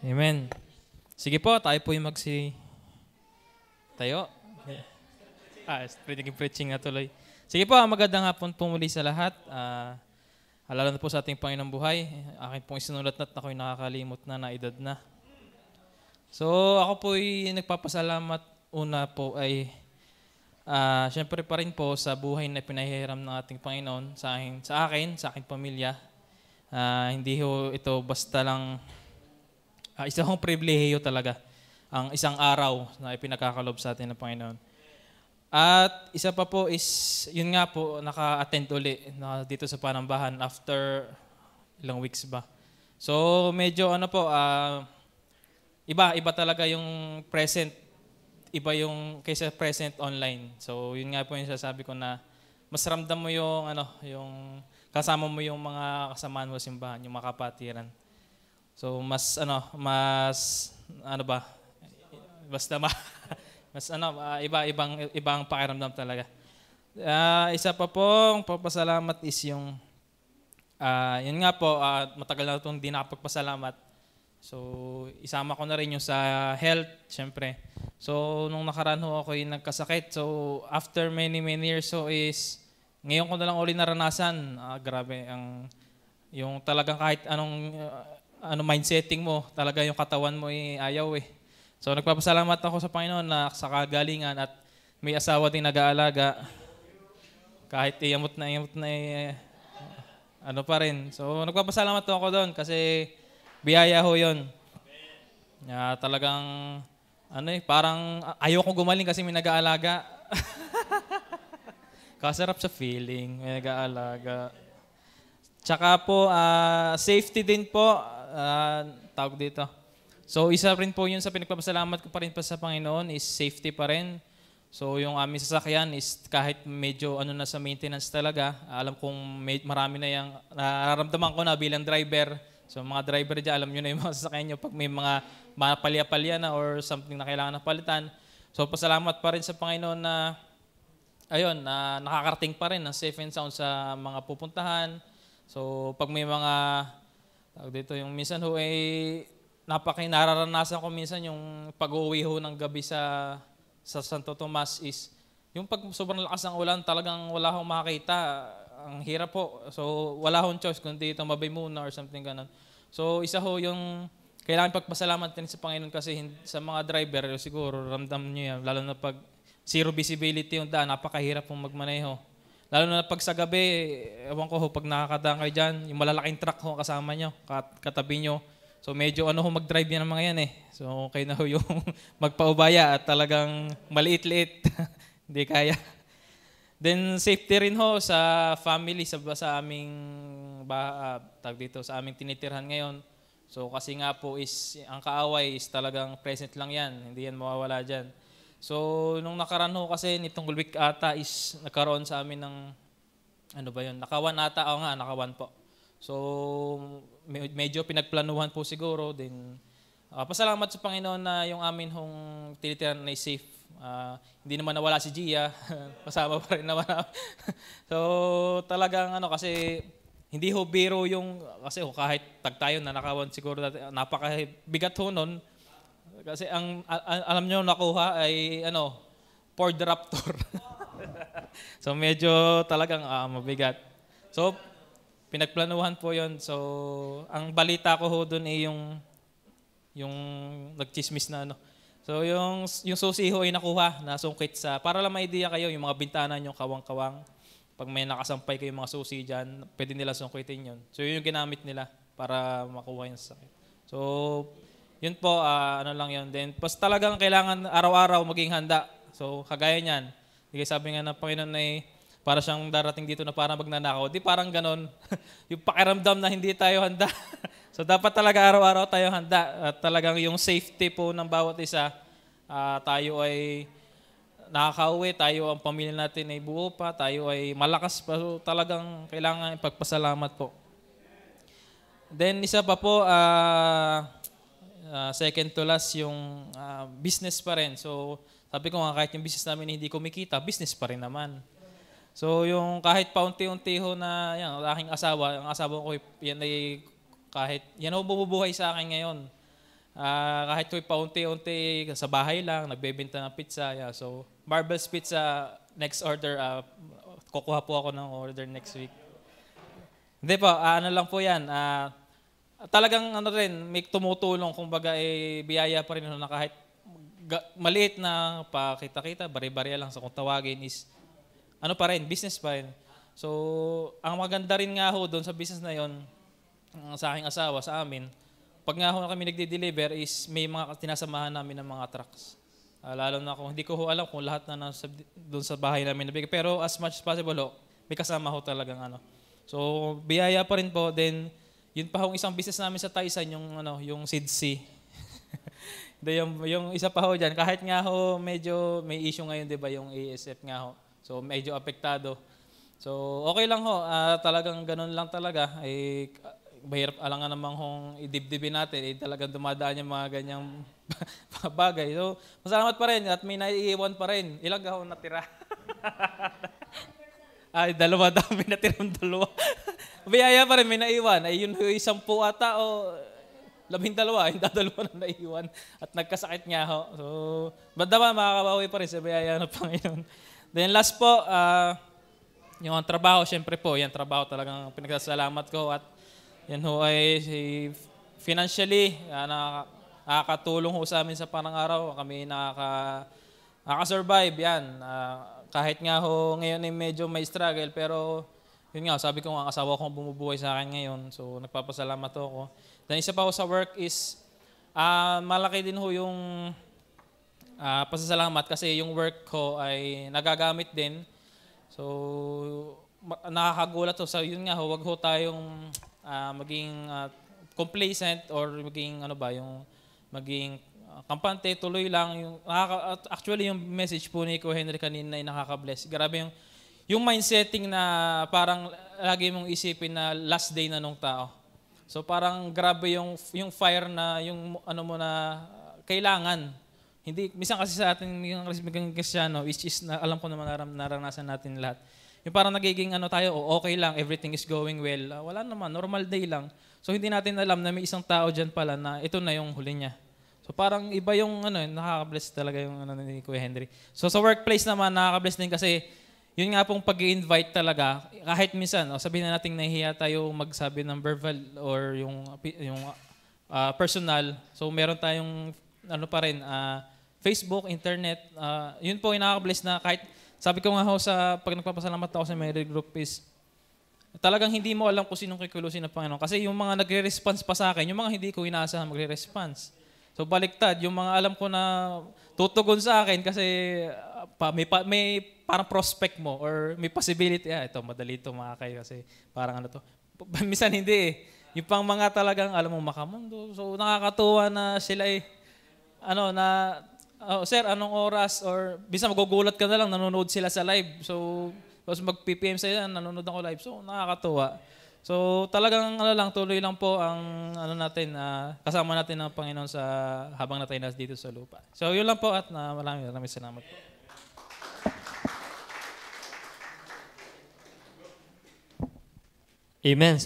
Amen. Sige po, tayo po yung tayo. Naging preaching na tuloy. Sige po, magandang hapon po muli sa lahat. Alala na po sa ating Panginoong buhay. Akin pong isinulat at ako'y nakakalimot na edad na. So, ako po'y nagpapasalamat. Una po ay, syempre pa rin po sa buhay na pinahihiram ng ating Panginoon sa aking pamilya. Hindi ho ito basta lang isang pribilehiyo talaga ang isang araw na ipinagkakalob sa atin ng Panginoon. At isa pa po is, yun nga po, naka-attend uli dito sa Panambahan after ilang weeks ba. So medyo iba talaga yung present, iba yung kaysa present online. So yun nga po yung sasabi ko na mas ramdam mo yung kasama mo yung mga kasamaan mo sa simbahan, yung mga kapatiran. So ibang pakiramdam talaga. Isa pa pong papasalamat is yung yun nga po, matagal na itong di nakapagpasalamat. So isama ko na rin yung sa health, syempre. So nung nakaraan ho ako yung nagkasakit. So after many years so is ngayon ko na lang uli naranasan. Grabe yung talagang kahit anong mindsetting mo, talaga yung katawan mo ayaw eh. So nagpapasalamat ako sa Panginoon na sa kagalingan at may asawa din nag-aalaga. Kahit iyamot na pa rin. So nagpapasalamat ako doon kasi biyaya ho yun. Talagang parang ayaw kong gumaling kasi may nag-aalaga. Kasarap sa feeling, may nag-aalaga. Tsaka po, safety din po, tawag dito. So isa rin po yun sa pinagpapasalamat ko pa rin pa sa Panginoon is safety pa rin. So yung aming sasakyan is kahit medyo na sa maintenance talaga, alam kong marami na yung nararamdaman ko na bilang driver. So mga driver dyan, alam nyo na yung mga sasakyan nyo pag may mga palya-palya na or something na kailangan na palitan. So pasalamat pa rin sa Panginoon na nakakarating pa rin ng safe and sound sa mga pupuntahan. So pag may mga tawag dito, yung minsan ho nararanasan ko minsan yung pag-uwi ho ng gabi sa Santo Tomas is yung pag sobrang lakas ng ulan, talagang wala akong makakita. Ang hirap po. So wala akong choice kundi tumabay muna or something ganun. So isa ho yung kailangan pagpasalamat din sa Panginoon kasi sa mga driver siguro ramdam niyo yan, lalo na pag zero visibility yung daan, napakahirap pong magmaneho. Lalo na pag sa gabi, ewan ko pag nakakadaan kayo dyan, yung malalaking truck ho kasama nyo, katabi nyo. So medyo mag-drive yan ng mga yan eh. So kayo na ho yung magpaubaya at talagang maliit-liit. Hindi kaya. Then safety rin ho sa family, sa aming sa aming tinitirhan ngayon. So kasi nga po is, ang kaaway is talagang present lang yan. Hindi yan mawawala dyan. So, nung nakaraan ho kasi, nitong week ata is nagkaroon sa amin ng, nakawan ata, nakawan po. So, medyo pinagplanuhan po siguro. Then, pasalamat sa Panginoon na yung amin hong tinitiran na safe. Hindi naman nawala si Gia, kasama pa rin naman. So, talagang kasi, hindi ho biro yung, kasi kahit tag tayo na nakawan siguro, napakabigat ho nun. Kasi alam nyo nakuha ay Ford Raptor. So medyo talagang mabigat. So pinagplanuhan po 'yon. So ang balita ko ho doon ay yung nagchismis na So yung susi ho ay nakuha, nasungkit para lang may idea kayo yung mga bintana nyo kawang-kawang. Pag may nakasampay kayo mga susi diyan, pwede nila sungkitin 'yon. So yun yung ginamit nila para makuha yung sakit. So yun po, lang yun. Then, pas talagang kailangan araw-araw maging handa. So, kagaya niyan. Hindi sabi nga ng Panginoon na para siyang darating dito na parang magnanakaw. Di parang ganon. Yung pakiramdam na hindi tayo handa. So, dapat talaga araw-araw tayo handa. At talagang yung safety po ng bawat isa, tayo ay nakakauwi, tayo ang pamilya natin ay buo pa, tayo ay malakas pa. So, talagang kailangan ipagpasalamat po. Then, isa pa po, second to last yung business pa rin. So sabi ko nga kahit yung business namin hindi kumikita, business pa rin naman. So yung kahit paunti-unti ho na yan, ang asawa ko yan ay kahit yan ho bumubuhay sa akin ngayon. Kahit ko'y paunti-unti sa bahay lang, nagbebenta ng pizza. Yeah. So, Marvel's Pizza, next order, kukuha po ako ng order next week. Hindi po, ano lang po yan. Talagang ano rin, may tumutulong, kumbaga biyaya pa rin na kahit maliit na pakita-kita, bari-bari lang sa kung tawagin is, ano pa rin, business pa rin. So, ang maganda rin nga ho doon sa business na yon, sa aking asawa, sa amin, pag nga ho kami nagde-deliver is may mga tinasamahan namin ng mga trucks. Lalo na kung hindi ko ho alam kung lahat na doon sa bahay namin nabigay. Pero as much as possible ho, may kasama ho talagang ano. So, biyaya pa rin po. Then, yun pa ho isang business namin sa Taisan, yung SIDC. yung isa pa ho dyan, kahit nga ho medyo may issue ngayon, di ba, yung ASF nga ho. So, medyo apektado. So, okay lang ho. Talagang ganun lang talaga. Mahirap alangan namang hong idibdibin natin. Talagang dumadaan yung mga ganyang bagay. So, masalamat pa rin at may naiiwan pa rin. Ilang ho natira? Dalawa daw. May natirang dalawa. Biyaya pa rin, may naiwan. Yun yung 10 ata o 12, yung dadalawa na naiwan at nagkasakit nga ho. So, ba't naman makakabawi pa rin sa biyaya ng Panginoon. Then last po, yung trabaho, syempre po, yan trabaho talagang pinagsasalamat ko at yan ho ay financially, nakakatulong ho sa amin sa parang araw. Kami nakaka-survive yan. Kahit nga ho ngayon ay medyo may struggle, pero yun nga, sabi ko ang asawa ko bumubuhay sa akin ngayon. So, nagpapasalamat ako. Then isa pa ho sa work is, malaki din ho yung pasasalamat kasi yung work ko ay nagagamit din. So, nakakagulat ho. So, yun nga ho, wag ho tayong maging complacent or maging maging kampante, tuloy lang. Actually, yung message po ni Ko Henry kanina ay nakaka-bless. Grabe yung mindsetting na parang lagi mong isipin na last day na nung tao. So parang grabe yung fire na yung mo na kailangan. Hindi minsan kasi sa atin yung Kristiyano, which is na alam ko naman naranasan natin lahat. Yung parang nagiging tayo, okay lang, everything is going well. Wala naman, normal day lang. So hindi natin alam na may isang tao diyan pala na ito na yung huli niya. So parang iba yung nakaka-bless talaga yung ni Kuya Henry. So sa workplace naman nakaka-bless din kasi yun nga pong pag-i-invite talaga, kahit minsan, sabihin na natin nahihiya tayo magsabi ng verbal or yung personal. So meron tayong pa rin, Facebook, internet. Yun po yung nakaka-bless na kahit, sabi ko nga ho pag nagpapasalamat ako sa Mary Group is, talagang hindi mo alam kung sinong kikulusin ng Panginoon. Kasi yung mga nagre-response pa sa akin, yung mga hindi ko inaasahan magre-response. So baliktad, yung mga alam ko na tutugon sa akin kasi may parang prospect mo or may possibility, ito madali ito makakay kasi parang to. Minsan hindi Yung pang mga talagang alam mo makamundo. So nakakatuwa na sila sir, anong oras? Or bisa magugulat ka na lang, nanonood sila sa live. So tapos mag-PPM sila, nanonood ako live. So nakakatuwa. So talagang tuloy lang po ang natin, kasama natin ng Panginoon sa habang natin nas dito sa lupa. So yun lang po at maraming salamat po. Amen.